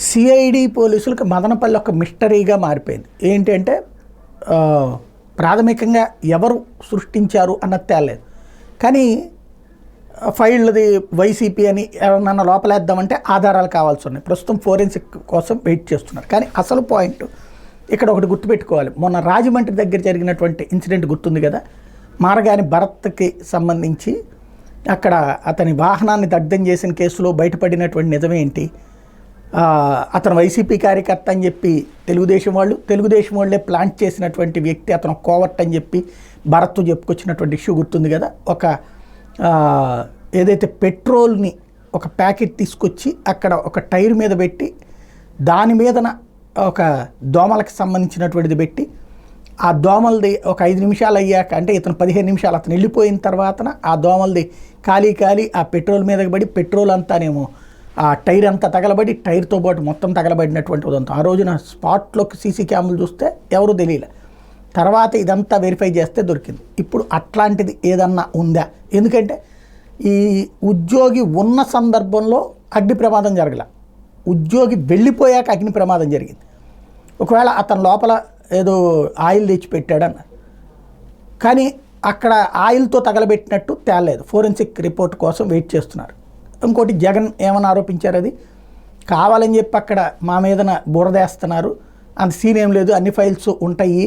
CID పోలీసులకు మదనపల్లి ఒక మిస్టరీగా మారిపోయింది. ఏంటంటే ప్రాథమికంగా ఎవరు సృష్టించారు అన్నది తేలేదు. కానీ ఫైళ్ళది వైసీపీ అని ఎవరన్నా లోపలేద్దామంటే ఆధారాలు కావాల్సి ఉన్నాయి. ప్రస్తుతం ఫోరెన్సిక్ కోసం వెయిట్ చేస్తున్నారు. కానీ అసలు పాయింట్ ఇక్కడ ఒకటి గుర్తుపెట్టుకోవాలి. మొన్న రాజమండ్రి దగ్గర జరిగినటువంటి ఇన్సిడెంట్ గుర్తుంది కదా. మారగాని భరత్కి సంబంధించి అక్కడ అతని వాహనాన్ని దగ్ధం చేసిన కేసులో బయటపడినటువంటి నిజమేంటి? అతను వైసీపీ కార్యకర్త అని చెప్పి తెలుగుదేశం వాళ్ళే ప్లాంట్ చేసినటువంటి వ్యక్తి అతను కోవర్ట్ అని చెప్పి భరత్ చెప్పుకొచ్చినటువంటి ఇష్యూ గుర్తుంది కదా. ఒక ఏదైతే పెట్రోల్ని ఒక ప్యాకెట్ తీసుకొచ్చి అక్కడ ఒక టైర్ మీద పెట్టి దాని మీదన ఒక దోమలకు సంబంధించినటువంటిది పెట్టి ఆ దోమలది ఒక 5 నిమిషాలు అయ్యాక, అంటే ఇతను 15 నిమిషాలు అతను వెళ్ళిపోయిన తర్వాతన ఆ దోమలది ఖాళీ ఆ పెట్రోల్ మీదకి పడి పెట్రోల్ అంతానేమో ఆ టైర్ అంతా తగలబడి టైర్తో పాటు మొత్తం తగలబడినటువంటి ఉదంతం. ఆ రోజున స్పాట్లోకి సీసీ క్యాములు చూస్తే ఎవరూ తెలియలే. తర్వాత ఇదంతా వెరిఫై చేస్తే దొరికింది. ఇప్పుడు అట్లాంటిది ఏదన్నా ఉందా? ఎందుకంటే ఈ ఉద్యోగి ఉన్న సందర్భంలో అగ్ని ప్రమాదం జరగల, ఉద్యోగి వెళ్ళిపోయాక అగ్ని ప్రమాదం జరిగింది. ఒకవేళ అతను లోపల ఏదో ఆయిల్ తెచ్చిపెట్టాడన్న, కానీ అక్కడ ఆయిల్తో తగలబెట్టినట్టు తేలేదు. ఫోరెన్సిక్ రిపోర్ట్ కోసం వెయిట్ చేస్తున్నారు. ఇంకోటి జగన్ ఏమని ఆరోపించారు, అది కావాలని చెప్పి అక్కడ మా మీదన బురదేస్తున్నారు, అంత సీన్ ఏం లేదు, అన్ని ఫైల్స్ ఉంటాయి,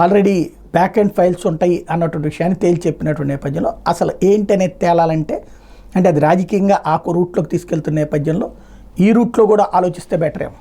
ఆల్రెడీ బ్యాక్ ఎండ్ ఫైల్స్ ఉంటాయి అన్నటువంటి విషయాన్ని తేల్చి చెప్పినటువంటి నేపథ్యంలో అసలు ఏంటి అనేది తేలాలంటే, అంటే అది రాజకీయంగా ఆ రూట్లోకి తీసుకెళ్తున్న నేపథ్యంలో ఈ రూట్లో కూడా ఆలోచిస్తే బెటర్ ఏమో.